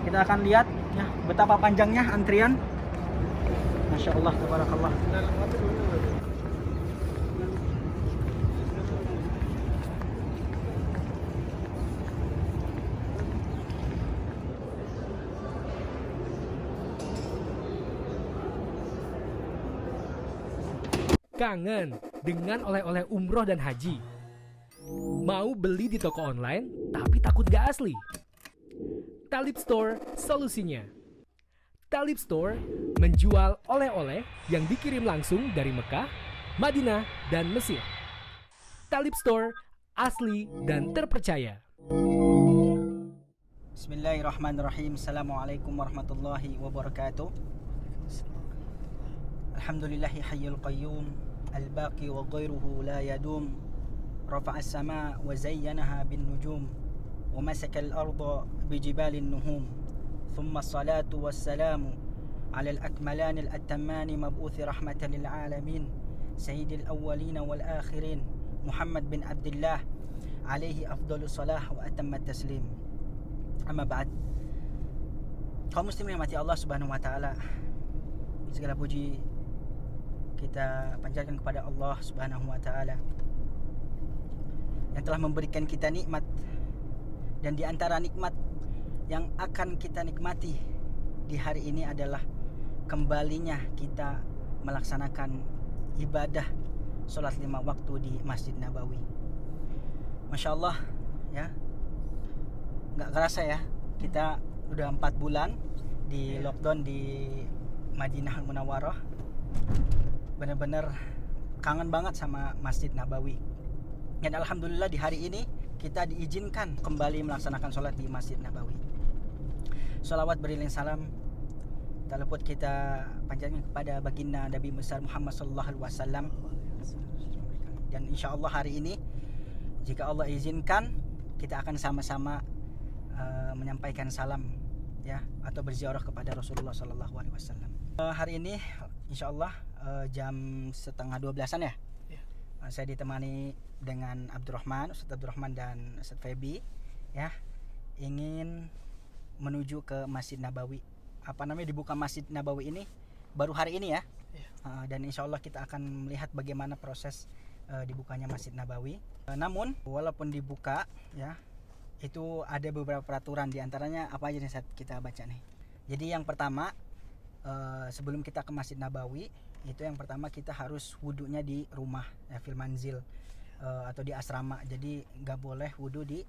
Kita akan lihat ya betapa panjangnya antrian. Masya Allah, tabarakallah. Kangen dengan oleh-oleh umroh dan haji? Mau beli di toko online tapi takut gak asli? Talib Store solusinya. Talib Store menjual oleh-oleh yang dikirim langsung dari Mekah, Madinah, dan Mesir. Talib Store asli dan terpercaya. Bismillahirrahmanirrahim. Assalamualaikum warahmatullahi wabarakatuh. Alhamdulillahi hayyul qayyum, al-baqi wa ghairuhu la yadum. Rafa'a as-sama' wa zayyanaha bin nujum, wa masaka al-arda bi jibalin nuhum. Thumma as-salatu was-salamu ala al-akmalan al-atamman mab'uth rahmatan lil alamin, sayyidil awwalin wal akhirin, Muhammad bin Abdullah alaihi afdhalus salah wa atammat taslim. Amma ba'd. Kaum muslimin yang mati Allah Subhanahu wa taala, segala puji kita panjatkan kepada Allah Subhanahu wa taala yang telah memberikan kita nikmat, dan di antara nikmat yang akan kita nikmati di hari ini adalah kembalinya kita melaksanakan ibadah sholat 5 waktu di Masjid Nabawi. Masya Allah ya, nggak kerasa ya, kita udah 4 bulan di lockdown di Madinah Munawwarah. Benar-benar kangen banget sama Masjid Nabawi. Dan alhamdulillah di hari ini kita diizinkan kembali melaksanakan sholat di Masjid Nabawi. Sholawat beriring salam tak luput kita panjatkan kepada baginda Nabi besar Muhammad sallallahu alaihi wasallam. Dan insya Allah hari ini, jika Allah izinkan, kita akan sama-sama menyampaikan salam ya, atau berziarah kepada Rasulullah sallallahu alaihi wasallam. Hari ini insya Allah jam 11:30 ya. Saya ditemani dengan Abdurrahman, Ustaz Abdurrahman dan Ustaz Febi ya, ingin menuju ke Masjid Nabawi. Apa namanya, dibuka Masjid Nabawi ini baru hari ini ya. Dan insya Allah kita akan melihat bagaimana proses dibukanya Masjid Nabawi. Namun walaupun dibuka ya, itu ada beberapa peraturan, diantaranya apa aja nih saat kita baca nih. Jadi yang pertama, sebelum kita ke Masjid Nabawi, itu yang pertama kita harus wudunya di rumah ya, fil manzil, atau di asrama. Jadi nggak boleh wudu di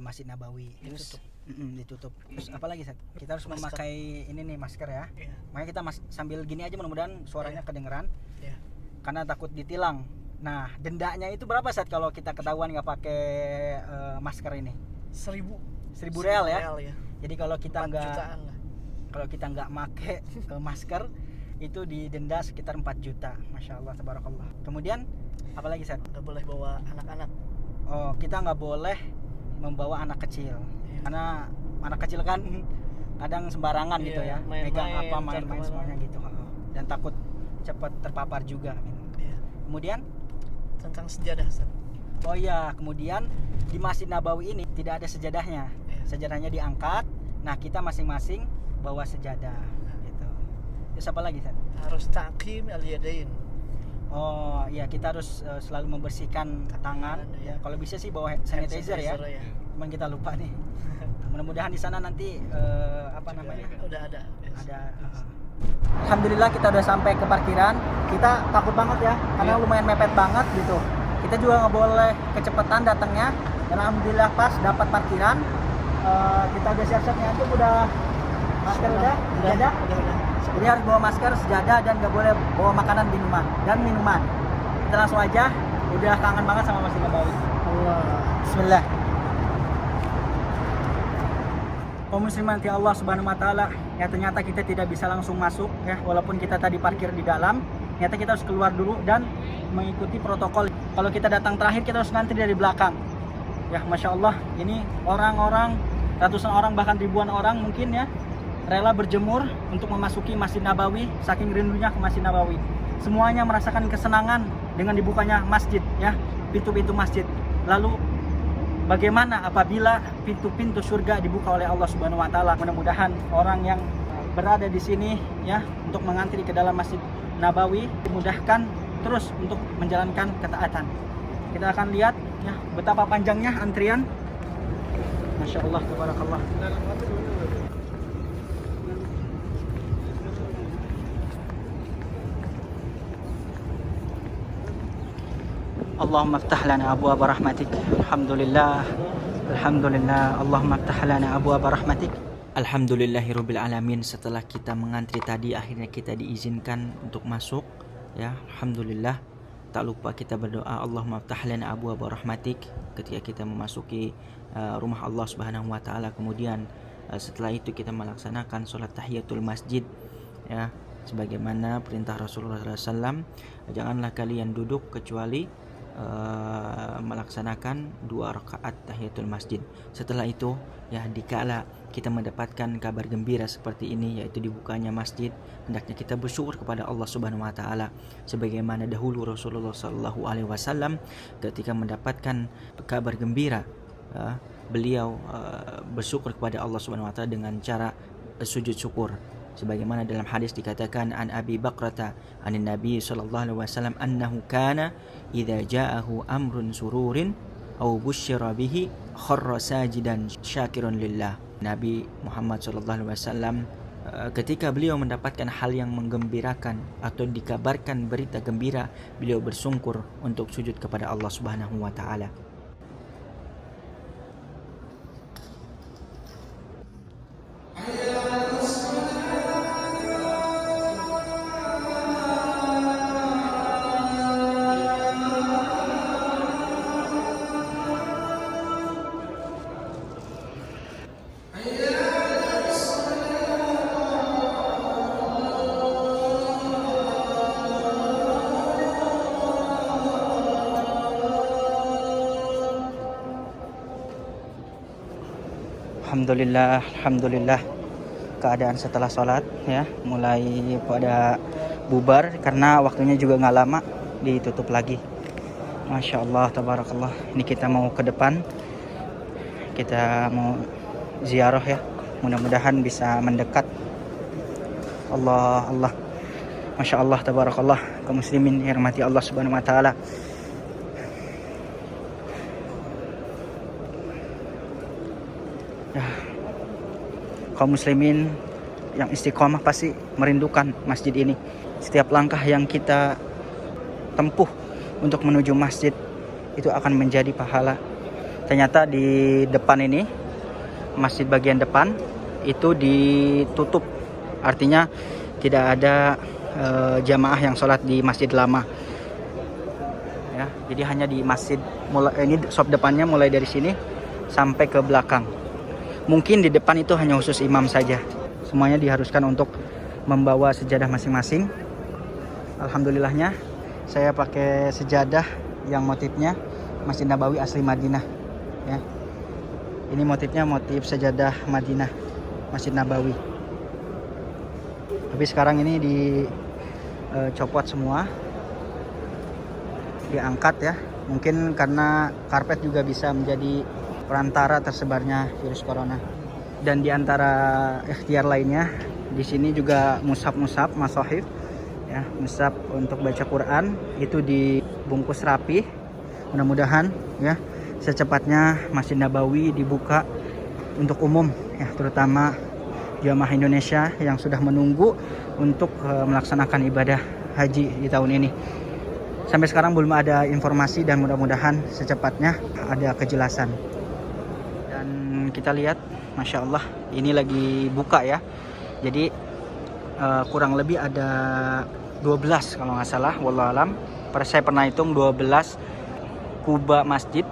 Masjid Nabawi. Terus ditutup. Terus apa lagi, Sat? Kita harus memakai ini nih, masker ya. Makanya kita sambil gini aja, mudah-mudahan suaranya kedengeran. Karena takut ditilang. Nah, dendanya itu berapa, Sat, kalau kita ketahuan nggak pakai masker ini? 1.000 real ya. Jadi kalau kita nggak make masker itu didenda sekitar 4 juta. Masya Allah, tabarakallah. Kemudian apa lagi, Sat? Nggak boleh bawa anak-anak. Oh, kita nggak boleh membawa anak kecil. Karena anak kecil kan kadang sembarangan gitu ya, megang apa, main-main semuanya gitu. Dan takut cepat terpapar juga gitu. Kemudian Tentang sejadah, Ustaz. Oh iya, kemudian di Masjid Nabawi ini tidak ada sejadahnya. Sejadahnya diangkat. Nah, kita masing-masing bawa sejadah gitu. Terus apa lagi, Sat? Harus ta'qim al-yadain. Oh iya, kita harus selalu membersihkan tangan ya. Kalau bisa sih bawa sanitizer ya. Cuman kita lupa nih. Mudah-mudahan di sana nanti apa namanya? Udah ada. Alhamdulillah kita udah sampai ke parkiran. Kita takut banget ya, karena lumayan mepet banget gitu. Kita juga nggak boleh kecepatan datangnya. Dan alhamdulillah pas dapat parkiran. Kita udah siap-siap nih. Antum udah masker udah? Jadi harus bawa masker, sejadah, dan nggak boleh bawa makanan dan minuman. Kita langsung aja. Udah kangen banget sama Masjid Nabawi. Bismillah. Kaum muslimin ya Allah Subhanahu wa taala, ya ternyata kita tidak bisa langsung masuk ya, walaupun kita tadi parkir di dalam. Ternyata kita harus keluar dulu dan mengikuti protokol. Kalau kita datang terakhir, kita harus ngantri dari belakang. Ya, Masya Allah, ini orang-orang, ratusan orang, bahkan ribuan orang mungkin ya, rela berjemur untuk memasuki Masjid Nabawi, saking rindunya ke Masjid Nabawi. Semuanya merasakan kesenangan dengan dibukanya masjid ya, pintu-pintu masjid. Lalu bagaimana apabila pintu-pintu surga dibuka oleh Allah Subhanahu wa taala. Mudah-mudahan orang yang berada di sini ya untuk mengantri ke dalam Masjid Nabawi dimudahkan terus untuk menjalankan ketaatan. Kita akan lihat ya betapa panjangnya antrian. Masya Allah, tabarakallah. Allahumma ftah lana abwaab rahmatik. Alhamdulillah. Alhamdulillah. Allahumma ftah lana abwaab rahmatik. Alhamdulillahirabbil alamin. Setelah kita mengantri tadi, akhirnya kita diizinkan untuk masuk ya. Alhamdulillah. Tak lupa kita berdoa Allahumma ftah lana abwaab rahmatik ketika kita memasuki rumah Allah Subhanahu wa taala. Kemudian setelah itu kita melaksanakan sholat tahiyatul masjid ya, sebagaimana perintah Rasulullah SAW. Janganlah kalian duduk kecuali melaksanakan 2 rakaat tahiyatul masjid. Setelah itu ya, dikala kita mendapatkan kabar gembira seperti ini, yaitu dibukanya masjid, hendaknya kita bersyukur kepada Allah Subhanahu wa taala, sebagaimana dahulu Rasulullah sallallahu alaihi wasallam ketika mendapatkan kabar gembira beliau bersyukur kepada Allah Subhanahu wa taala dengan cara sujud syukur. Sebagaimana dalam hadis dikatakan an Abi Bakrata anin Nabi sallallahu alaihi wasallam annahu kana idza ja'ahu amrun sururin aw busyira bihi kharra sajidan syakiran lillah. Nabi Muhammad sallallahu alaihi wasallam ketika beliau mendapatkan hal yang menggembirakan atau dikabarkan berita gembira, beliau bersungkur untuk sujud kepada Allah Subhanahu wa taala. Alhamdulillah, alhamdulillah. Keadaan setelah sholat ya mulai pada bubar karena waktunya juga nggak lama ditutup lagi. Masya Allah, tabarakallah. Ini kita mau ke depan, kita mau ziarah ya. Mudah-mudahan bisa mendekat. Allah, Allah. Masya Allah, tabarakallah. Kaum muslimin hormati Allah Subhanahu wa taala. Kaum muslimin yang istiqomah pasti merindukan masjid ini. Setiap langkah yang kita tempuh untuk menuju masjid itu akan menjadi pahala. Ternyata di depan ini, masjid bagian depan itu ditutup. Artinya tidak ada jamaah yang sholat di masjid lama. Ya, jadi hanya di masjid ini shop depannya mulai dari sini sampai ke belakang. Mungkin di depan itu hanya khusus imam saja. Semuanya diharuskan untuk membawa sejadah masing-masing. Alhamdulillahnya saya pakai sejadah yang motifnya Masjid Nabawi asli Madinah ya. Ini motifnya motif sejadah Madinah Masjid Nabawi. Tapi sekarang ini dicopot semua, diangkat ya. Mungkin karena karpet juga bisa menjadi perantara tersebarnya virus corona. Dan di antara ikhtiar lainnya, di sini juga mushaf masahif ya, mushaf untuk baca Quran itu dibungkus rapi. Mudah-mudahan ya secepatnya Masjid Nabawi dibuka untuk umum ya, terutama jamaah Indonesia yang sudah menunggu untuk melaksanakan ibadah haji di tahun ini. Sampai sekarang belum ada informasi dan mudah-mudahan secepatnya ada kejelasan. Dan kita lihat, Masya Allah, ini lagi buka ya. Jadi kurang lebih ada 12 kalau nggak salah, wallahualam. Saya pernah hitung 12 kubah masjid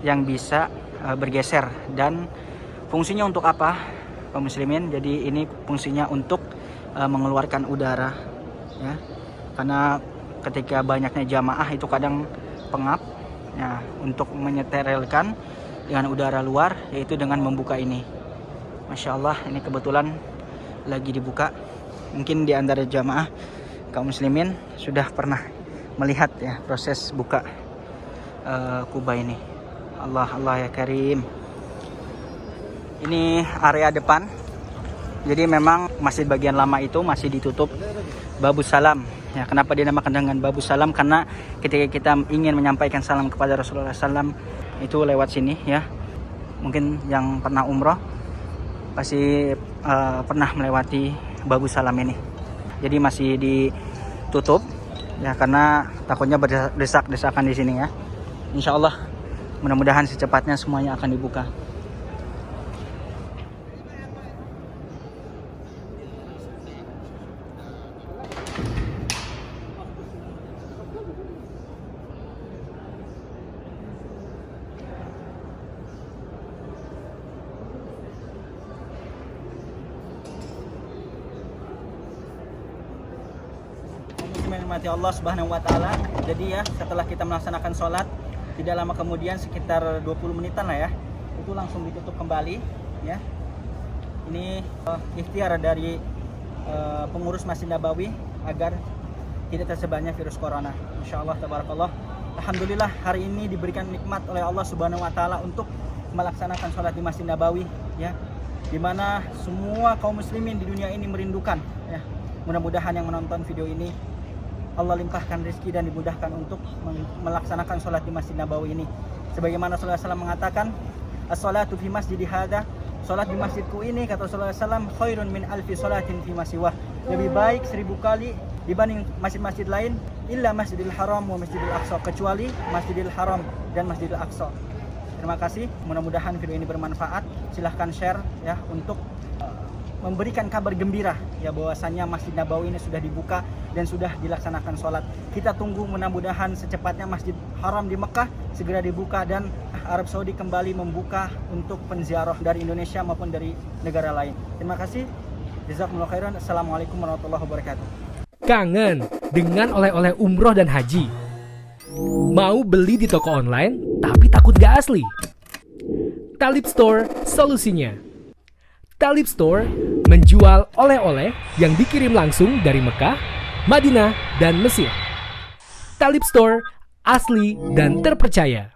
yang bisa bergeser. Dan fungsinya untuk apa, kaum muslimin? Jadi ini fungsinya untuk mengeluarkan udara ya. Karena ketika banyaknya jamaah itu kadang pengap ya, untuk menyeterilkan dengan udara luar, yaitu dengan membuka ini. Masya Allah, ini kebetulan lagi dibuka. Mungkin di antara jamaah kaum muslimin sudah pernah melihat ya proses buka kubah ini. Allah, Allah ya Karim. Ini area depan. Jadi memang masjid bagian lama itu masih ditutup Babus Salam. Ya, kenapa dinamakan dengan Babus Salam? Karena ketika kita ingin menyampaikan salam kepada Rasulullah SAW itu lewat sini ya. Mungkin yang pernah umroh pasti pernah melewati Babus Salam ini. Jadi masih ditutup ya karena takutnya berdesak-desakan di sini ya. Insya Allah mudah-mudahan secepatnya semuanya akan dibuka. Mati Allah Subhanahu wa taala. Jadi ya, setelah kita melaksanakan sholat, tidak lama kemudian sekitar 20 menitan lah ya, itu langsung ditutup kembali ya. Ini ikhtiar dari pengurus Masjid Nabawi agar tidak tersebarnya virus corona. Insyaallah tabarakallah. Alhamdulillah hari ini diberikan nikmat oleh Allah Subhanahu wa taala untuk melaksanakan sholat di Masjid Nabawi ya. Di mana semua kaum muslimin di dunia ini merindukan ya. Mudah-mudahan yang menonton video ini Allah limpahkan rezeki dan dimudahkan untuk melaksanakan sholat di Masjid Nabawi ini. Sebagaimana Rasulullah SAW mengatakan, as-sholatu fi masjidi hadha, sholat di masjidku ini, kata Rasulullah SAW, khairun min alfi sholatin fi masiwah. Lebih baik 1000 kali dibanding masjid-masjid lain, illa Masjidil Haram wa Masjidil Aqsa, kecuali Masjidil Haram dan Masjidil Aqsa. Terima kasih, mudah-mudahan video ini bermanfaat. Silahkan share ya untuk memberikan kabar gembira ya bahwasanya Masjid Nabawi ini sudah dibuka dan sudah dilaksanakan sholat. Kita tunggu mudah-mudahan secepatnya Masjid Haram di Mekah segera dibuka dan Arab Saudi kembali membuka untuk penziarah dari Indonesia maupun dari negara lain. Terima kasih. Jazakumullah khairan. Assalamualaikum warahmatullahi wabarakatuh. Kangen dengan oleh-oleh umroh dan haji? Mau beli di toko online tapi takut gak asli? Talib Store solusinya. Talib Store menjual oleh-oleh yang dikirim langsung dari Mekah, Madinah, dan Mesir. Talib Store asli dan terpercaya.